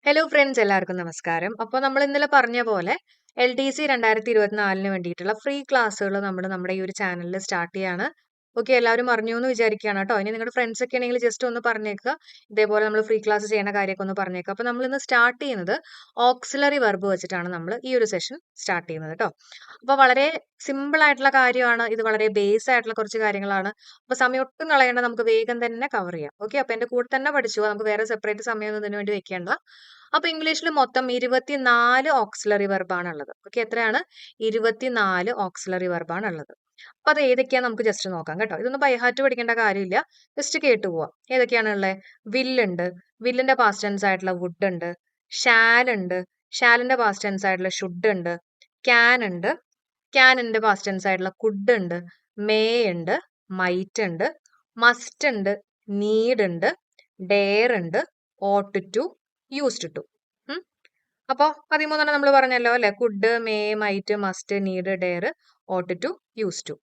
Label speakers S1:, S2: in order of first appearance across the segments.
S1: Hello friends, എല്ലാവർക്കും നമസ്കാരം. അപ്പോൾ നമ്മൾ ഇന്നലെ പറഞ്ഞ പോലെ LDC 2024 വേണ്ടിയിട്ടുള്ള ഫ്രീ ക്ലാസ്സുകൾ നമ്മുടെ ഈ ഒരു ചാനലിൽ സ്റ്റാർട്ട് ചെയ്യാണ്. ഓക്കെ, എല്ലാവരും അറിഞ്ഞു എന്ന് വിചാരിക്കുകയാണ് കേട്ടോ. ഇനി നിങ്ങളുടെ ഫ്രണ്ട്സ് ഒക്കെ ആണെങ്കിൽ ജസ്റ്റ് ഒന്ന് പറഞ്ഞേക്കുക, ഇതേപോലെ നമ്മൾ ഫ്രീ ക്ലാസ് ചെയ്യുന്ന കാര്യമൊക്കെ ഒന്ന് പറഞ്ഞേക്കുക. അപ്പോൾ നമ്മൾ ഇന്ന് സ്റ്റാർട്ട് ചെയ്യുന്നത് ഓക്സിലറി വെർബ് വെച്ചിട്ടാണ് നമ്മൾ ഈ ഒരു സെഷൻ സ്റ്റാർട്ട് ചെയ്യുന്നത് കേട്ടോ. അപ്പോൾ വളരെ സിമ്പിൾ ആയിട്ടുള്ള കാര്യമാണ് ഇത്, വളരെ ബേസ് ആയിട്ടുള്ള കുറച്ച് കാര്യങ്ങളാണ്. അപ്പോൾ സമയം ഒട്ടും കളയേണ്ട, നമുക്ക് വേഗം തന്നെ കവർ ചെയ്യാം. ഓക്കെ, അപ്പോൾ എൻ്റെ കൂടെ തന്നെ പഠിച്ചു, നമുക്ക് വേറെ സെപ്പറേറ്റ് സമയമൊന്നും ഇതിനു വേണ്ടി വെക്കേണ്ട. അപ്പൊ ഇംഗ്ലീഷിൽ മൊത്തം 24 ഓക്സിലറി വെർബാണ് ഉള്ളത്. ഓക്കെ, എത്രയാണ്? 24 ഓക്സിലറി വെർബാണ് ഉള്ളത്. അപ്പൊ അത് ഏതൊക്കെയാ നമുക്ക് ജസ്റ്റ് നോക്കാം കേട്ടോ. ഇതൊന്നും ബൈഹാർട്ട് പഠിക്കേണ്ട കാര്യമില്ല, ജസ്റ്റ് കേട്ടു പോവാം. ഏതൊക്കെയാണ് ഉള്ളത്? വില്ലുണ്ട്, വില്ലിന്റെ പാസ്റ്റ് ടെൻസ് ആയിട്ടുള്ള വുഡ് ഉണ്ട്. ഷാൽ ഉണ്ട്, ഷാലിന്റെ പാസ്റ്റ് ടെൻസ് ആയിട്ടുള്ള ഷുഡ് ഉണ്ട്. ക്യാൻ ഉണ്ട്, ക്യാനിന്റെ പാസ്റ്റ് ടെൻസ് ആയിട്ടുള്ള കുഡ് ഉണ്ട്. മേ ഉണ്ട്, മൈറ്റ് ഉണ്ട്. മസ്റ്റ് ഉണ്ട്, നീഡ് ഉണ്ട്. ഡെയർ ഉണ്ട്, ഓട്ട് ടു, യൂസ്ഡ് ടു. അപ്പോ 13 നമ്മൾ പറഞ്ഞല്ലോ അല്ലെ? Could, may, might, must, need, dare, ought to, used to.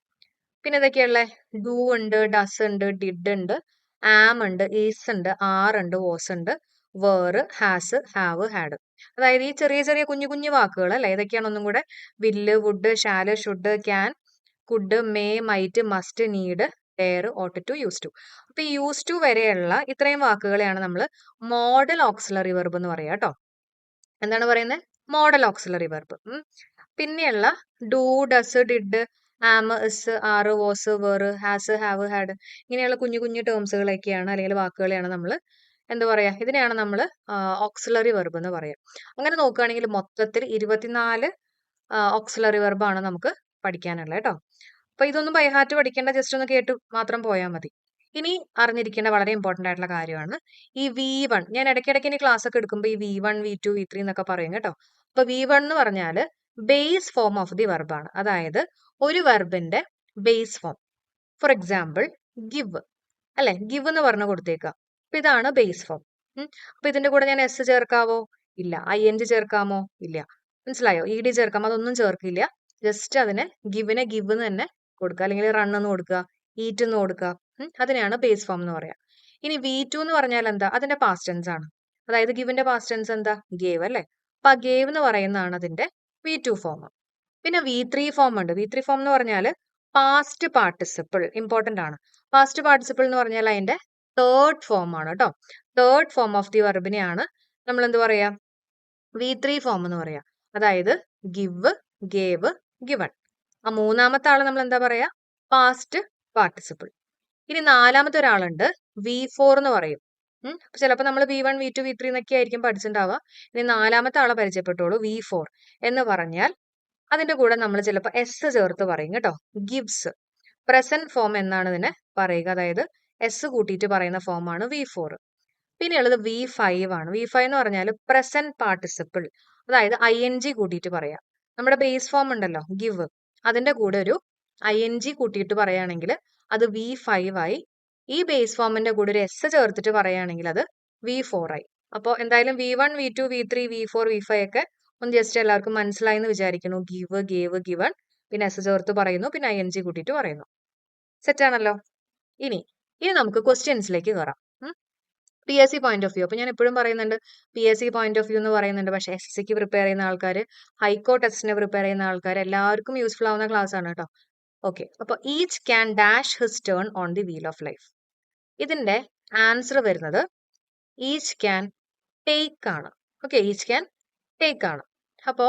S1: പിന്നെ ഇതൊക്കെയുള്ള ഡു ഉണ്ട്, ഡസ് ഉണ്ട്, ഡിഡ് ഉണ്ട്, ആം ഉണ്ട്, ഈസ് ഉണ്ട്, ആർ ഉണ്ട്, വാസ് ഉണ്ട്, വേർ, ഹാസ്, ഹാവ്, ഹാഡ്. അതായത് ഈ ചെറിയ ചെറിയ കുഞ്ഞു കുഞ്ഞു വാക്കുകൾ അല്ലെ? ഇതൊക്കെയാണ് ഒന്നും കൂടെ. Will, would, shall, should, can, could, may, might, must, need, dare, ought to, used to. അപ്പൊ ഈ യൂസ് ടു വരെയുള്ള ഇത്രയും വാക്കുകളെയാണ് നമ്മൾ മോഡൽ ഓക്സിലറി വെർബ് എന്ന് പറയാ കേട്ടോ. എന്താണ് പറയുന്നത്? Modal auxiliary verb. പിന്നെയുള്ള do, does, did, am, is, are, was, were, has, have, had, ഇങ്ങനെയുള്ള കുഞ്ഞു കുഞ്ഞു ടേംസുകളൊക്കെയാണ്, അല്ലെങ്കിൽ വാക്കുകളെയാണ് നമ്മൾ എന്താ പറയാ, ഇതിനെയാണ് നമ്മൾ ഓക്സിലറി വെർബ് എന്ന് പറയാം. അങ്ങനെ നോക്കുകയാണെങ്കിൽ മൊത്തത്തിൽ 24 ഓക്സിലറി വെർബാണ് നമുക്ക് പഠിക്കാനുള്ളത് കേട്ടോ. അപ്പൊ ഇതൊന്നും ബൈഹാർട്ട് പഠിക്കേണ്ട, ജസ്റ്റ് ഒന്ന് കേട്ട് മാത്രം പോയാൽ മതി. ഇനി അറിഞ്ഞിരിക്കേണ്ട വളരെ ഇമ്പോർട്ടന്റ് ആയിട്ടുള്ള കാര്യമാണ് ഈ V1. ഞാൻ ഇടയ്ക്കിടയ്ക്ക് ഇനി ക്ലാസ് ഒക്കെ എടുക്കുമ്പോൾ ഈ V1, V2, V3 എന്നൊക്കെ പറയും കേട്ടോ. അപ്പൊ V1 എന്ന് പറഞ്ഞാൽ ബേസ് ഫോം ഓഫ് ദി വെർബാണ്, അതായത് ഒരു വെർബിന്റെ base form. For example give അല്ലെ? ഗിവ് എന്ന് പറഞ്ഞു കൊടുത്തേക്കാം. അപ്പൊ ഇതാണ് ബേസ് ഫോം. അപ്പൊ ഇതിന്റെ കൂടെ ഞാൻ എസ് ചേർക്കാവോ? ഇല്ല. ING ചേർക്കാമോ? ഇല്ല. മനസ്സിലായോ? ED ചേർക്കാമോ? അതൊന്നും ചേർക്കില്ല. ജസ്റ്റ് അതിനെ ഗിവിനെ ഗിവ് എന്ന് തന്നെ കൊടുക്കുക, അല്ലെങ്കിൽ റൺ എന്ന് കൊടുക്കുക, ഈറ്റ് എന്ന് കൊടുക്കുക. അതിനെയാണ് ബേസ് ഫോം എന്ന് പറയാം. ഇനി V2 എന്ന് പറഞ്ഞാൽ എന്താ? അതിന്റെ പാസ്റ്റ് ടെൻസ് ആണ്. അതായത് ഗിവിന്റെ പാസ്റ്റ് ടെൻസ് എന്താ? ഗേവ് അല്ലെ? അപ്പൊ ആ ഗേവ് എന്ന് പറയുന്നതാണ് അതിന്റെ V2 ഫോം. പിന്നെ V3 ഫോം ഉണ്ട്. V3 ഫോം എന്ന് പറഞ്ഞാൽ പാസ്റ്റ് പാർട്ടിസിപ്പിൾ. ഇമ്പോർട്ടന്റ് ആണ്. പാസ്റ്റ് പാർട്ടിസിപ്പിൾ എന്ന് പറഞ്ഞാൽ അതിന്റെ തേർഡ് ഫോം ആണ് കേട്ടോ. തേർഡ് ഫോം ഓഫ് ദി വെർബിനെയാണ് നമ്മൾ എന്ത് പറയാ? V3 ഫോം എന്ന് പറയാ. അതായത് ഗിവ്, ഗേവ്, ഗിവൺ. ആ മൂന്നാമത്തെ ആള് നമ്മൾ എന്താ പറയാ? Past participle. ഇനി നാലാമത്തെ ഒരാളുണ്ട്, V4 എന്ന് പറയും. ചിലപ്പോൾ നമ്മൾ V1, V2, V3 എന്നൊക്കെ ആയിരിക്കും പഠിച്ചിട്ടുണ്ടാവുക. ഇനി നാലാമത്തെ ആളെ പരിചയപ്പെട്ടോളൂ, V4 എന്ന് പറഞ്ഞാൽ അതിന്റെ കൂടെ നമ്മൾ ചിലപ്പോൾ എസ് ചേർത്ത് പറയും കേട്ടോ. ഗിവ്സ്. പ്രസന്റ് ഫോം എന്നാണ് ഇതിനെ പറയുക, അതായത് എസ് കൂട്ടിയിട്ട് പറയുന്ന ഫോമാണ് V4. പിന്നെ ഉള്ളത് V5 ആണ്. V5 എന്ന് പറഞ്ഞാൽ പ്രസന്റ് പാർട്ടിസിപ്പിൾ, അതായത് ING കൂട്ടിയിട്ട് പറയാം. നമ്മുടെ ബേസ് ഫോം ഉണ്ടല്ലോ ഗിവ്, അതിന്റെ കൂടെ ഒരു ING കൂട്ടിയിട്ട് പറയുകയാണെങ്കിൽ അത് V5 ആയി. ഈ ബേസ് ഫോമിന്റെ കൂടെ ഒരു എസ് ചേർത്തിട്ട് പറയുകയാണെങ്കിൽ അത് V4 ആയി. അപ്പോൾ എന്തായാലും V1, V2, V3, V4, V5 ഒക്കെ ഒന്ന് ജസ്റ്റ് എല്ലാവർക്കും മനസ്സിലായി എന്ന് വിചാരിക്കുന്നു. ഗിവ്, ഗേവ്, ഗിവൺ, പിന്നെ എസ് ചേർത്ത് പറയുന്നു, പിന്നെ ING കൂട്ടിയിട്ട് പറയുന്നു. സെറ്റ് ആണല്ലോ? ഇനി നമുക്ക് ക്വസ്റ്റ്യൻസിലേക്ക് കയറാം. PSC point of view. അപ്പൊ ഞാൻ എപ്പോഴും പറയുന്നുണ്ട് PSC പോയിന്റ് ഓഫ് വ്യൂ എന്ന് പറയുന്നുണ്ട്, പക്ഷെ SSCക്ക് പ്രിപ്പയർ ചെയ്യുന്ന ആൾക്കാർ, ഹൈക്കോർട്ട് ടെസ്റ്റിന് പ്രിപ്പയർ ചെയ്യുന്ന ആൾക്കാർ എല്ലാവർക്കും യൂസ്ഫുൾ ആവുന്ന ക്ലാസ് ആണ് കേട്ടോ. ഓക്കെ, അപ്പൊ each can dash his turn on the wheel of life. ഇതിന്റെ ആൻസർ വരുന്നത് ഈച്ച് ക്യാൻ ടേക്ക് ആണ്. ഓക്കെ, ഈച്ച് ക്യാൻ ടേക്ക് ആണ്. അപ്പോ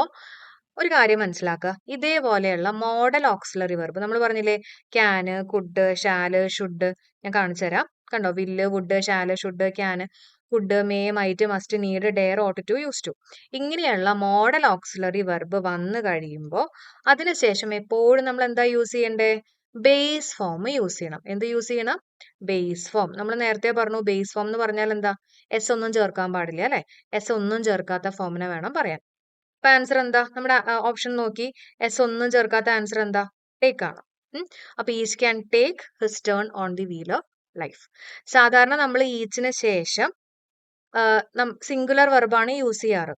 S1: ഒരു കാര്യം മനസ്സിലാക്കുക, ഇതേപോലെയുള്ള മോഡൽ ഓക്സിലറി വെർബ് നമ്മൾ പറഞ്ഞില്ലേ, ക്യാന്, കുഡ്, ഷാല്, ഷുഡ്. ഞാൻ കാണിച്ചു തരാം. കണ്ടോ? Will, would, shall, should, can, could, may, might, must, need, dare, ought to, used to. ഇങ്ങനെയുള്ള മോഡൽ ഓക്സിലറി വെർബ് വന്നു കഴിയുമ്പോൾ അതിനുശേഷം എപ്പോഴും നമ്മൾ എന്താ യൂസ് ചെയ്യണ്ടേ? ബേസ് ഫോം യൂസ് ചെയ്യണം. എന്ത് യൂസ് ചെയ്യണം? Base form. നമ്മൾ നേരത്തെ പറഞ്ഞു ബേസ് ഫോം എന്ന് പറഞ്ഞാൽ എന്താ? എസ് ഒന്നും ചേർക്കാൻ പാടില്ല അല്ലെ? എസ് ഒന്നും ചേർക്കാത്ത ഫോമിനെ വേണം പറയാൻ. അപ്പൊ ആൻസർ എന്താ? നമ്മുടെ ഓപ്ഷൻ നോക്കി, എസ് ഒന്നും ചേർക്കാത്ത ആൻസർ എന്താ? ടേക്ക് ആണ്. അപ്പൊ each can take his turn on the wheel of life. സാധാരണ നമ്മൾ ഈച്ചിന് ശേഷം സിംഗുലർ വെർബാണ് യൂസ് ചെയ്യാറ്.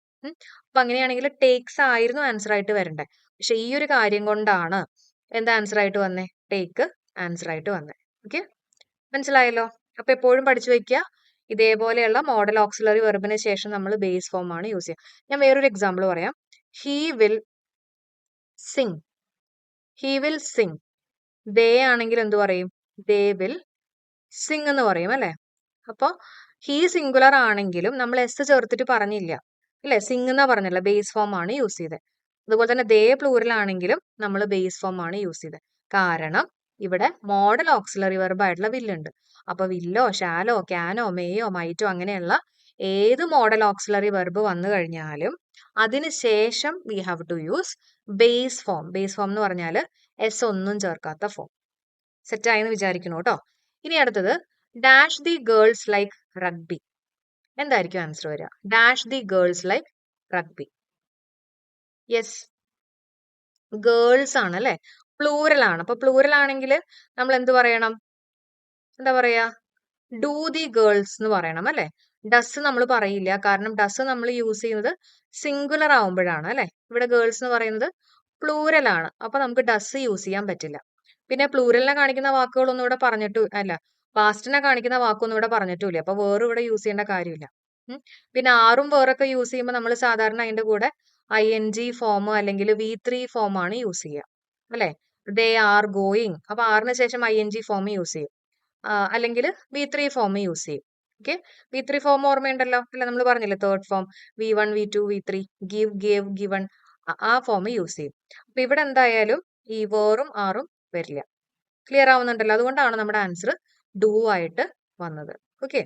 S1: അപ്പൊ അങ്ങനെയാണെങ്കിൽ ടേക്സ് ആയിരുന്നു ആൻസർ ആയിട്ട് വരണ്ടേ. പക്ഷെ ഈ ഒരു കാര്യം കൊണ്ടാണ് എന്താ ആൻസർ ആയിട്ട് വന്നേ? ടേക്ക് ആൻസർ ആയിട്ട് വന്നേ. ഓക്കെ, മനസ്സിലായല്ലോ? അപ്പൊ എപ്പോഴും പഠിച്ചു വെക്കുക, ഇതേപോലെയുള്ള മോഡൽ ഓക്സിലറി വെർബിന് ശേഷം നമ്മൾ ബേസ് ഫോം ആണ് യൂസ് ചെയ്യുക. ഞാൻ വേറൊരു എക്സാമ്പിൾ പറയാം. He will sing. He will sing. They ആണെങ്കിൽ എന്ത് പറയും? ദേ വിൽ സിങ് എന്ന് പറയും അല്ലെ? അപ്പൊ ഹി സിംഗുലർ ആണെങ്കിലും നമ്മൾ എസ് ചേർത്തിട്ട് പറഞ്ഞില്ല അല്ലെ? സിങ് എന്നാ പറഞ്ഞില്ല, ബേസ് ഫോം ആണ് യൂസ് ചെയ്തത്. അതുപോലെ തന്നെ ദേ പ്ലൂറൽ ആണെങ്കിലും നമ്മൾ ബേസ് ഫോം ആണ് യൂസ് ചെയ്തത്. കാരണം ഇവിടെ മോഡൽ ഓക്സിലറി വെർബ് ആയിട്ടുള്ള വില്ലുണ്ട്. അപ്പൊ വില്ലോ, ഷാലോ, ക്യാനോ, മേയോ, മൈറ്റോ അങ്ങനെയുള്ള ഏത് മോഡൽ ഓക്സിലറി വെർബ് വന്നു കഴിഞ്ഞാലും അതിന് ശേഷം we have to use base form. Base form എന്ന് പറഞ്ഞാൽ എസ് ഒന്നും ചേർക്കാത്ത ഫോം. സെറ്റായി എന്ന് വിചാരിക്കുന്നു കേട്ടോ. ഇനി അടുത്തത് dash the girls like rugby. എന്തായിരിക്കും ആൻസർ വരിക? Dash the girls like rugby. Yes, girls ആണ് അല്ലെ? പ്ലൂറൽ ആണ്. അപ്പൊ പ്ലൂറൽ ആണെങ്കിൽ നമ്മൾ എന്ത് പറയണം? എന്താ പറയാ? ഡു ദി ഗേൾസ് എന്ന് പറയണം അല്ലെ? ഡസ് നമ്മൾ പറയില്ല, കാരണം ഡസ് നമ്മൾ യൂസ് ചെയ്യുന്നത് സിംഗുലർ ആവുമ്പോഴാണ് അല്ലെ? ഇവിടെ ഗേൾസ് എന്ന് പറയുന്നത് പ്ലൂറൽ ആണ്. അപ്പൊ നമുക്ക് ഡസ് യൂസ് ചെയ്യാൻ പറ്റില്ല. പിന്നെ പ്ലൂറലിനെ കാണിക്കുന്ന വാക്കുകളൊന്നും ഇവിടെ പറഞ്ഞിട്ടു അല്ല, പാസ്റ്റിനെ കാണിക്കുന്ന വാക്കൊന്നും ഇവിടെ പറഞ്ഞിട്ടില്ല. അപ്പൊ വേറെ ഇവിടെ യൂസ് ചെയ്യേണ്ട കാര്യമില്ല. പിന്നെ ആറും വേറൊക്കെ യൂസ് ചെയ്യുമ്പോൾ നമ്മൾ സാധാരണ അതിന്റെ കൂടെ ING ഫോം അല്ലെങ്കിൽ V3 ഫോം ആണ് യൂസ് ചെയ്യുക അല്ലെ? They are going. അപ്പൊ ആറിന് ശേഷം ING ഫോം യൂസ് ചെയ്യും, അല്ലെങ്കിൽ V3 ഫോം യൂസ് ചെയ്യും. ഓക്കെ, V3 ഫോം ഓർമ്മയുണ്ടല്ലോ അല്ലെ? നമ്മൾ പറഞ്ഞില്ലേ third form, V1 V2 V3, give, gave, given, ആ ഫോം യൂസ് ചെയ്യും. അപ്പൊ ഇവിടെ എന്തായാലും ഈ വേറും ആറും വരില്ല. ക്ലിയർ ആവുന്നുണ്ടല്ലോ? അതുകൊണ്ടാണ് നമ്മുടെ ആൻസർ ഡു ആയിട്ട് വന്നത്. ഓക്കെ,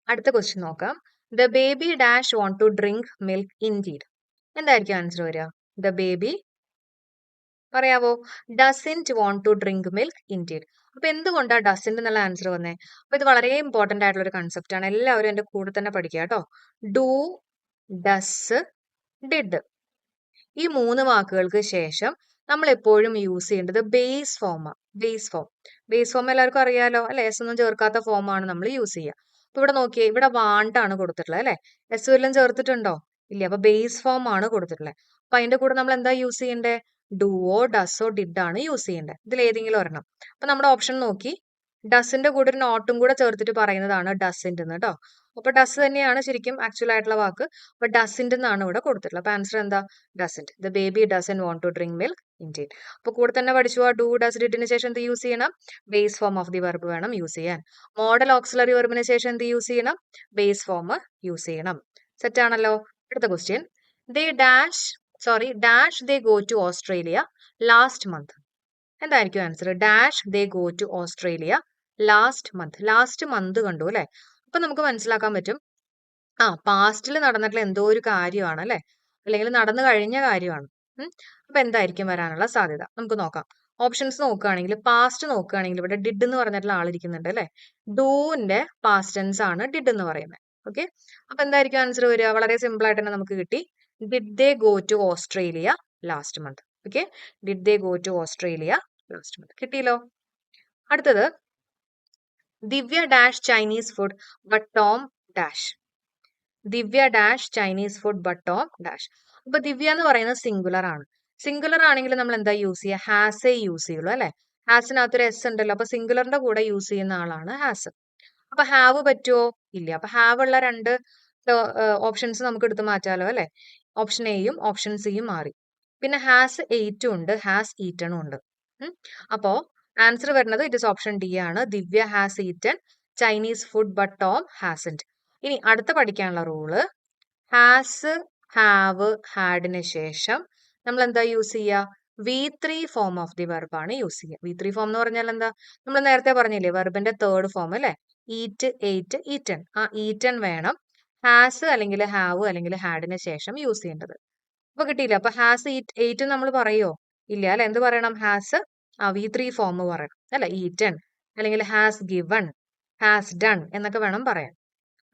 S1: അടുത്ത ക്വസ്റ്റ്യൻ നോക്കാം. The baby dash want to drink milk indeed. എന്തായിരിക്കും ആൻസർ വരിക? ദ ബേബി, പറയാവോ? Doesn't want to drink milk indeed. അപ്പൊ എന്തുകൊണ്ടാണ് ഡസിൻറ്റ് എന്നുള്ള ആൻസർ വന്നേ? അപ്പൊ ഇത് വളരെ ഇമ്പോർട്ടന്റ് ആയിട്ടുള്ള ഒരു കൺസെപ്റ്റ് ആണ്. എല്ലാവരും എന്റെ കൂടെ തന്നെ പഠിക്കുക കേട്ടോ. ഡു, ഡസ്, ഡിഡ്, ഈ 3 വാക്കുകൾക്ക് ശേഷം നമ്മൾ എപ്പോഴും യൂസ് ചെയ്യേണ്ടത് ബേസ് ഫോമാണ്. Base form. ബേസ് ഫോം എല്ലാവർക്കും അറിയാലോ അല്ലെ? എസ് ഒന്നും ചേർക്കാത്ത ഫോം ആണ് നമ്മൾ യൂസ് ചെയ്യുക. അപ്പൊ ഇവിടെ നോക്കിയേ, ഇവിടെ വാണ്ടാണ് കൊടുത്തിട്ടുള്ളത് അല്ലെ? എസ് വല്ലതും ചേർത്തിട്ടുണ്ടോ? ഇല്ല. അപ്പൊ ബേസ് ഫോം ആണ് കൊടുത്തിട്ടുള്ളത്. അപ്പൊ അതിന്റെ കൂടെ നമ്മൾ എന്താ യൂസ് ചെയ്യണ്ടേ? ഡുവോ, ഡസോ, ഡിഡ് ആണ് യൂസ് ചെയ്യേണ്ടത്. ഇതിൽ ഏതെങ്കിലും ഒരെണ്ണം. അപ്പൊ നമ്മുടെ ഓപ്ഷൻ നോക്കി, ഡസിന്റെ കൂടെ ഒരു നോട്ടും കൂടെ ചേർത്തിട്ട് പറയുന്നതാണ് ഡസിന്റ് എന്ന് കേട്ടോ. അപ്പൊ ഡസ് തന്നെയാണ് ശരിക്കും ആക്ച്വൽ ആയിട്ടുള്ള വാക്ക്. അപ്പൊ ഡസിന്റ് എന്നാണ് ഇവിടെ കൊടുത്തിട്ടുള്ളത്. അപ്പൊ ആൻസർ എന്താ? Doesn't. The baby doesn't want to drink milk indeed. അപ്പൊ കൂടെ തന്നെ പഠിച്ചു, ആ ഡു, ഡസ്, ഡിഡിന് ശേഷം എന്ത് യൂസ് ചെയ്യണം? Base form of the verb വേണം യൂസ് ചെയ്യാൻ. മോഡൽ ഓക്സിലറി വെർബിന് ശേഷം എന്ത് യൂസ് ചെയ്യണം? ബേസ് ഫോം യൂസ് ചെയ്യണം. സെറ്റ് ആണല്ലോ? അടുത്ത question, dash they go to Australia last month. എന്തായിരിക്കും answer? Dash they go to Australia last month. Last month കണ്ടു അല്ലെ? അപ്പൊ നമുക്ക് മനസ്സിലാക്കാൻ പറ്റും, പാസ്റ്റിൽ നടന്നിട്ടുള്ള എന്തോ ഒരു കാര്യമാണ് അല്ലെ? അല്ലെങ്കിൽ നടന്നു കഴിഞ്ഞ കാര്യമാണ്. അപ്പൊ എന്തായിരിക്കും വരാനുള്ള സാധ്യത? നമുക്ക് നോക്കാം. ഓപ്ഷൻസ് നോക്കുകയാണെങ്കിൽ, പാസ്റ്റ് നോക്കുകയാണെങ്കിൽ ഇവിടെ ഡിഡ് എന്ന് പറഞ്ഞിട്ടുള്ള ആളിരിക്കുന്നുണ്ട് അല്ലെ? ഡൂന്റെ പാസ്റ്റ് ടെൻസ് ആണ് ഡിഡ് എന്ന് പറയുന്നത്. ഓക്കെ, അപ്പൊ എന്തായിരിക്കും ആൻസർ വരിക? വളരെ സിമ്പിൾ ആയിട്ട് തന്നെ നമുക്ക് കിട്ടി. Did they go to Australia last month. Okay, did they go to Australia last month. കിട്ടിയല്ലോ? അടുത്തത്, Divya dash Chinese food but Tom dash. Divya dash Chinese food but Tom dash. അപ്പൊ ദിവ്യ എന്ന് പറയുന്നത് സിംഗുലർ ആണ്. സിംഗുലർ ആണെങ്കിൽ നമ്മൾ എന്താ യൂസ് ചെയ്യുക? ഹാസ് എ യൂസ് ചെയ്യുള്ളൂ അല്ലെ? ഹാസിനകത്തൊരു എസ് ഉണ്ടല്ലോ. അപ്പൊ സിംഗുലറിന്റെ കൂടെ യൂസ് ചെയ്യുന്ന ആളാണ് ഹാസ്. അപ്പൊ ഹാവ് പറ്റുമോ? ഇല്ല. അപ്പൊ ഹാവ് ഉള്ള രണ്ട് ഓപ്ഷൻസ് നമുക്ക് എടുത്ത് മാറ്റാലോ അല്ലെ? ഓപ്ഷൻ എയും ഓപ്ഷൻ സിയും മാറി. പിന്നെ ഹാസ് എയ്റ്റും ഉണ്ട്, ഹാസ് ഈറ്റണും ഉണ്ട്. അപ്പോ ആൻസർ വരുന്നത് ഇറ്റ് ഇസ് ഓപ്ഷൻ ഡി ആണ്. Divya has eaten Chinese food but Tom hasn't. ഇനി അടുത്ത പഠിക്കാനുള്ള റൂള്, ഹാസ്, ഹാവ്, ഹാഡിന് ശേഷം നമ്മൾ എന്താ യൂസ് ചെയ്യുക? V3 form of the verb ആണ് യൂസ് ചെയ്യുക. V3 ഫോം എന്ന് പറഞ്ഞാൽ എന്താ? നമ്മൾ നേരത്തെ പറഞ്ഞില്ലേ, വെർബിന്റെ തേർഡ് ഫോം അല്ലെ? Eat, eight, eaten. ആ ഈറ്റൻ വേണം ഹാസ് അല്ലെങ്കിൽ ഹാവ് അല്ലെങ്കിൽ ഹാഡിന് ശേഷം യൂസ് ചെയ്യേണ്ടത്. അപ്പൊ കിട്ടിയില്ല. അപ്പൊ ഹാസ് എയ്റ്റ് നമ്മൾ പറയോ? ഇല്ല അല്ലെ? എന്ത് പറയണം? ഹാസ് V3 ഫോം പറയണം അല്ലെ? ഈറ്റൻ അല്ലെങ്കിൽ ഹാസ് ഗിവൺ, ഹാസ് ഡൺ എന്നൊക്കെ വേണം പറയാൻ.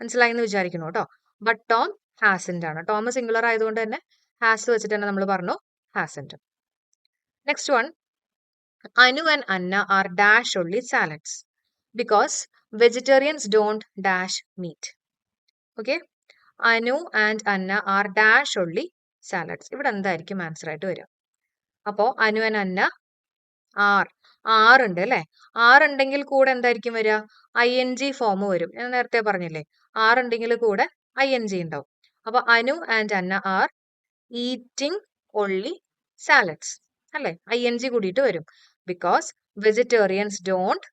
S1: മനസ്സിലായി എന്ന് വിചാരിക്കുന്നു കേട്ടോ. ബട്ട് ടോം ഹാസന്റ് ആണ്. ടോം സിംഗുലർ ആയതുകൊണ്ട് തന്നെ ഹാസ് വെച്ചിട്ട് തന്നെ നമ്മൾ പറഞ്ഞു hasn't. Next one, Anu and Anna are dash only salads because vegetarians don't dash meat. Okay, Anu and Anna are dash only salads. ഇവിടെ എന്തായിരിക്കും ആൻസർ ആയിട്ട് വരിക? അപ്പോ അനു ആൻഡ് അന്ന ആർ ആറുണ്ട് അല്ലേ? ആറുണ്ടെങ്കിൽ കൂടെ എന്തായിരിക്കും വരിക? ING ഫോം വരും. ഞാൻ നേരത്തെ പറഞ്ഞില്ലേ? ആറുണ്ടെങ്കിൽ കൂടെ ING ഉണ്ടാവും. അപ്പൊ Anu and Anna R eating only salads അല്ലേ? ING കൂടിയിട്ട് വരും. ബിക്കോസ് വെജിറ്റേറിയൻസ് ഡോണ്ട്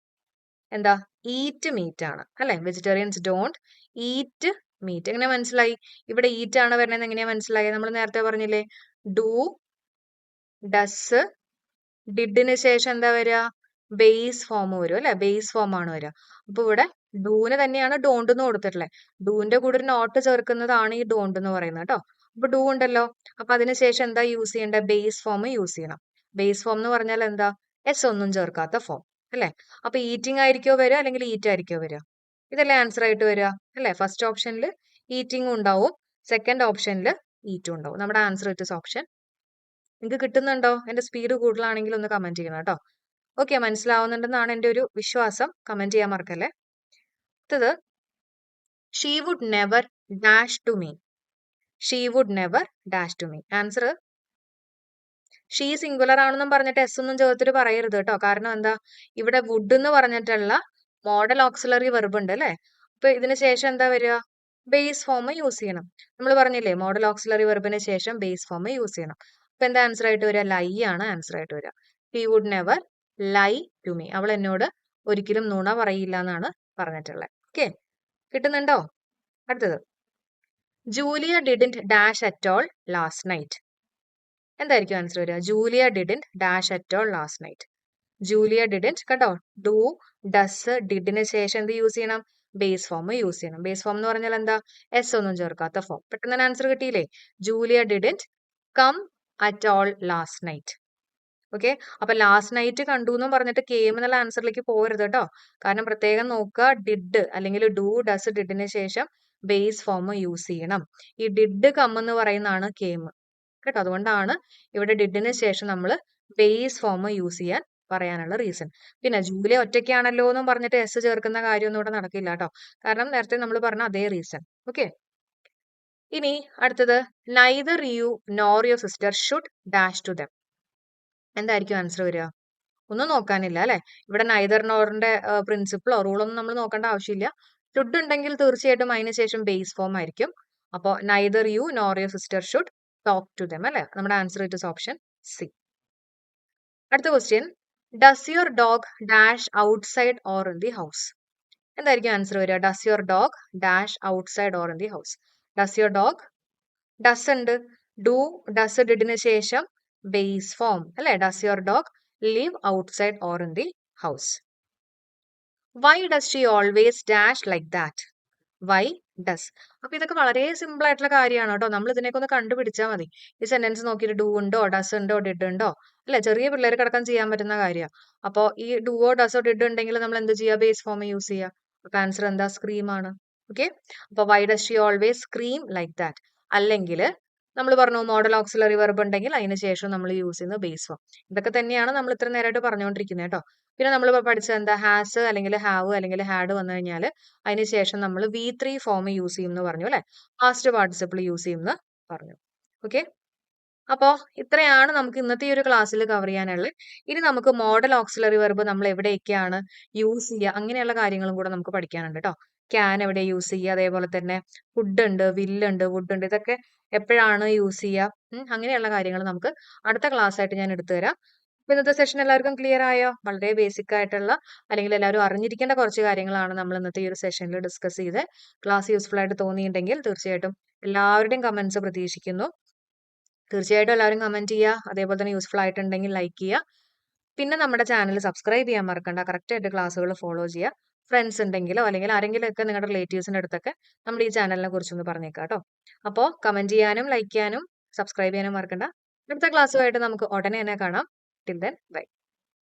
S1: എന്താ ഈറ്റ് മീറ്റ് ആണ് അല്ലെ? Vegetarians don't eat meet. എങ്ങനെ മനസ്സിലായി? ഇവിടെ ഈറ്റ് ആണ് വരുന്നത് എങ്ങനെയാ മനസ്സിലായി? നമ്മൾ നേരത്തെ പറഞ്ഞില്ലേ ഡു, ഡസ്, ഡിഡിന് ശേഷം എന്താ വരിക? ബേസ് ഫോം വരും അല്ലെ? ബേസ് ഫോം ആണ് വരിക. അപ്പൊ ഇവിടെ ഡൂന് തന്നെയാണ് ഡോണ്ട് എന്ന് കൊടുത്തിട്ടുള്ളത്. ഡൂന്റെ കൂടെ ഒരു നോട്ട് ചേർക്കുന്നതാണ് ഈ ഡോണ്ട് എന്ന് പറയുന്നത് കേട്ടോ. അപ്പൊ ഡൂ ഉണ്ടല്ലോ, അപ്പൊ അതിനുശേഷം എന്താ യൂസ് ചെയ്യേണ്ടത്? ബേസ് ഫോം യൂസ് ചെയ്യണം. ബേസ് ഫോം എന്ന് പറഞ്ഞാൽ എന്താ? എസ് ഒന്നും ചേർക്കാത്ത ഫോം അല്ലെ? അപ്പൊ ഈറ്റിംഗ് ആയിരിക്കോ വരിക അല്ലെങ്കിൽ ഈറ്റ് ആയിരിക്കോ വരിക? ഇതല്ലേ ആൻസർ ആയിട്ട് വരിക അല്ലെ? ഫസ്റ്റ് ഓപ്ഷനിൽ ഈറ്റിംഗ് ഉണ്ടാവും, സെക്കൻഡ് ഓപ്ഷനിൽ ഈറ്റും ഉണ്ടാവും. നമ്മുടെ ആൻസർ ഇറ്റ് ഇസ് ഓപ്ഷൻ. നിങ്ങൾക്ക് കിട്ടുന്നുണ്ടോ? എന്റെ സ്പീഡ് കൂടുതലാണെങ്കിൽ ഒന്ന് കമന്റ് ചെയ്യണം കേട്ടോ. ഓക്കെ, മനസ്സിലാവുന്നുണ്ടെന്നാണ് എന്റെ ഒരു വിശ്വാസം. കമന്റ് ചെയ്യാൻ മറക്കല്ലേ. അടുത്തത് she would never dash to me. She would never dash to me. Answer she singular ആണെന്നും പറഞ്ഞിട്ട് എസ് ഒന്നും ചേർത്തിട്ട് പറയരുത് കേട്ടോ. കാരണം എന്താ? ഇവിടെ വുഡ് എന്ന് പറഞ്ഞിട്ടുള്ള മോഡൽ ഓക്സിലറി വെർബ് ഉണ്ട് അല്ലെ? അപ്പൊ ഇതിന് ശേഷം എന്താ വരിക? ബേസ് ഫോം യൂസ് ചെയ്യണം. നമ്മൾ പറഞ്ഞില്ലേ മോഡൽ ഓക്സിലറി വെർബിന് ശേഷം ബേസ് ഫോം യൂസ് ചെയ്യണം. അപ്പൊ എന്താ ആൻസർ ആയിട്ട് വരിക? ലൈ ആണ് ആൻസർ ആയിട്ട് വരിക. She would never lie to me. അവൾ എന്നോട് ഒരിക്കലും നുണ പറയില്ല എന്നാണ് പറഞ്ഞിട്ടുള്ളത്. ഓക്കെ, കിട്ടുന്നുണ്ടോ? അടുത്തത് Julia didn't dash at all last night. എന്തായിരിക്കും ആൻസർ വരിക? Julia didn't dash at all last night. Julia didn't കേട്ടോ. ഡു, ഡസ്, ഡിഡിന് ശേഷം എന്ത് യൂസ് ചെയ്യണം? ബേസ് ഫോം യൂസ് ചെയ്യണം. ബേസ് ഫോം എന്ന് പറഞ്ഞാൽ എന്താ? എസ് ഒന്നും ചേർക്കാത്ത ഫോം. പെട്ടെന്ന് തന്നെ ആൻസർ കിട്ടിയില്ലേ? Julia didn't come at all last night. Okay, അപ്പൊ ലാസ്റ്റ് നൈറ്റ് കണ്ടു എന്ന് പറഞ്ഞിട്ട് കേം എന്നുള്ള ആൻസറിലേക്ക് പോകരുത് കേട്ടോ. കാരണം പ്രത്യേകം നോക്കുക, ഡിഡ് അല്ലെങ്കിൽ ഡു, ഡസ്, ഡിഡിന് ശേഷം ബേസ് ഫോം യൂസ് ചെയ്യണം. ഈ ഡിഡ് കം എന്ന് പറയുന്നതാണ് കേം കേട്ടോ. അതുകൊണ്ടാണ് ഇവിടെ ഡിഡിന് ശേഷം നമ്മൾ ബേസ് ഫോം യൂസ് ചെയ്യാൻ പറയാനുള്ള റീസൺ. പിന്നെ ജൂലിയ ഒറ്റയ്ക്കാണല്ലോ എന്നും പറഞ്ഞിട്ട് എസ് ചേർക്കുന്ന കാര്യമൊന്നും ഇവിടെ നടക്കില്ല കേട്ടോ. കാരണം നേരത്തെ നമ്മൾ പറഞ്ഞ അതേ റീസൺ. ഓക്കെ, ഇനി അടുത്തത് neither you nor your sister should dash to them. എന്തായിരിക്കും ആൻസർ വരിക? ഒന്നും നോക്കാനില്ല അല്ലെ? ഇവിടെ നൈദർ നോറിന്റെ പ്രിൻസിപ്പിളോ റൂളൊന്നും നമ്മൾ നോക്കേണ്ട ആവശ്യമില്ല. ഷുഡ് ഉണ്ടെങ്കിൽ തീർച്ചയായിട്ടും അതിന് ശേഷം ബേസ് ഫോം ആയിരിക്കും. അപ്പോൾ neither you nor your sister should talk to them അല്ലെ? നമ്മുടെ answer it is option C. അടുത്ത question, does your dog dash outside or in the house. എന്തായിരിക്കും ആൻസർ വരിക? Does your dog dash outside or in the house. Does your dog, does ഉണ്ട്, do, does, ഡിഡിന് ശേഷം base form അല്ലെ? Does your dog live outside or in the house. Why does she always dash like that? Why does? അപ്പൊ ഇതൊക്കെ വളരെ simple ആയിട്ടുള്ള കാര്യമാണ് കേട്ടോ. നമ്മൾ ഇതിനൊക്കെ ഒന്ന് കണ്ടുപിടിച്ചാൽ മതി. ഈ സെന്റൻസ് നോക്കിയിട്ട് ഡു ഉണ്ടോ, ഡസ് ഉണ്ടോ, ഡിഡ് ഉണ്ടോ അല്ലെ? ചെറിയ പിള്ളേർക്ക് അടക്കം ചെയ്യാൻ പറ്റുന്ന കാര്യമാണ്. അപ്പോൾ ഈ ഡുവോ ഡസോ ഡിഡ് ഉണ്ടെങ്കിൽ നമ്മൾ എന്ത് ചെയ്യുക? ബേസ് ഫോം യൂസ് ചെയ്യുക. അപ്പൊ ആൻസർ എന്താ? സ്ക്രീം ആണ്. ഓക്കെ, അപ്പൊ why does she always scream like that. അല്ലെങ്കിൽ നമ്മൾ പറഞ്ഞു മോഡൽ ഓക്സിലറി വെർബ് ഉണ്ടെങ്കിൽ അതിന് ശേഷം നമ്മൾ യൂസ് ചെയ്യുന്ന ബേസ് ഫോം. ഇതൊക്കെ തന്നെയാണ് നമ്മൾ ഇത്ര നേരമായിട്ട് പറഞ്ഞുകൊണ്ടിരിക്കുന്നത് കേട്ടോ. പിന്നെ നമ്മൾ പഠിച്ചത് എന്താ? ഹാസ് അല്ലെങ്കിൽ ഹാവ് അല്ലെങ്കിൽ ഹാഡ് വന്നു കഴിഞ്ഞാൽ അതിന് ശേഷം നമ്മൾ V3 ഫോം യൂസ് ചെയ്യും എന്ന് പറഞ്ഞു അല്ലെ? പാസ്റ്റ് പാർട്ടിസിപ്പിൾ യൂസ് ചെയ്യും എന്ന് പറഞ്ഞു. ഓക്കെ, അപ്പോൾ ഇത്രയാണ് നമുക്ക് ഇന്നത്തെ ഈ ഒരു ക്ലാസ്സിൽ കവർ ചെയ്യാനുള്ളത്. ഇനി നമുക്ക് മോഡൽ ഓക്സിലറി വെർബ് നമ്മൾ എവിടെയൊക്കെയാണ് യൂസ് ചെയ്യുക അങ്ങനെയുള്ള കാര്യങ്ങളും കൂടെ നമുക്ക് പഠിക്കാനുണ്ട് കേട്ടോ. ക്യാൻ എവിടെ യൂസ് ചെയ്യുക, അതേപോലെ തന്നെ ഫുഡ് ഉണ്ട്, വില്ലുണ്ട്, വുഡ് ഉണ്ട്, ഇതൊക്കെ എപ്പോഴാണ് യൂസ് ചെയ്യുക, അങ്ങനെയുള്ള കാര്യങ്ങൾ നമുക്ക് അടുത്ത ക്ലാസ് ആയിട്ട് ഞാൻ എടുത്തു തരാം. അപ്പൊ ഇന്നത്തെ സെഷൻ എല്ലാവർക്കും ക്ലിയർ ആയോ? വളരെ ബേസിക് ആയിട്ടുള്ള അല്ലെങ്കിൽ എല്ലാവരും അറിഞ്ഞിരിക്കേണ്ട കുറച്ച് കാര്യങ്ങളാണ് നമ്മൾ ഇന്നത്തെ ഈ ഒരു സെഷനിൽ ഡിസ്കസ് ചെയ്ത്. ക്ലാസ് യൂസ്ഫുൾ ആയിട്ട് തോന്നിയിട്ടുണ്ടെങ്കിൽ തീർച്ചയായിട്ടും എല്ലാവരുടെയും കമന്റ്സ് പ്രതീക്ഷിക്കുന്നു. തീർച്ചയായിട്ടും എല്ലാവരും കമന്റ് ചെയ്യുക. അതേപോലെ തന്നെ യൂസ്ഫുൾ ആയിട്ടുണ്ടെങ്കിൽ ലൈക്ക് ചെയ്യുക. പിന്നെ നമ്മുടെ ചാനൽ സബ്സ്ക്രൈബ് ചെയ്യാൻ മറക്കണ്ട. കറക്റ്റ് ആയിട്ട് ക്ലാസ്സുകൾ ഫോളോ ചെയ്യുക. ഫ്രണ്ട്സ് ഉണ്ടെങ്കിലോ അല്ലെങ്കിൽ ആരെങ്കിലും ഒക്കെ നിങ്ങളുടെ റിലേറ്റീവ്സിന്റെ അടുത്തൊക്കെ നമ്മുടെ ഈ ചാനലിനെ കുറിച്ചൊന്ന് പറഞ്ഞേക്കാം കേട്ടോ. അപ്പോൾ കമന്റ് ചെയ്യാനും ലൈക്ക് ചെയ്യാനും സബ്സ്ക്രൈബ് ചെയ്യാനും മറക്കണ്ട. അടുത്ത ക്ലാസ്സുമായിട്ട് നമുക്ക് ഉടനെ തന്നെ കാണാം. Till then bye.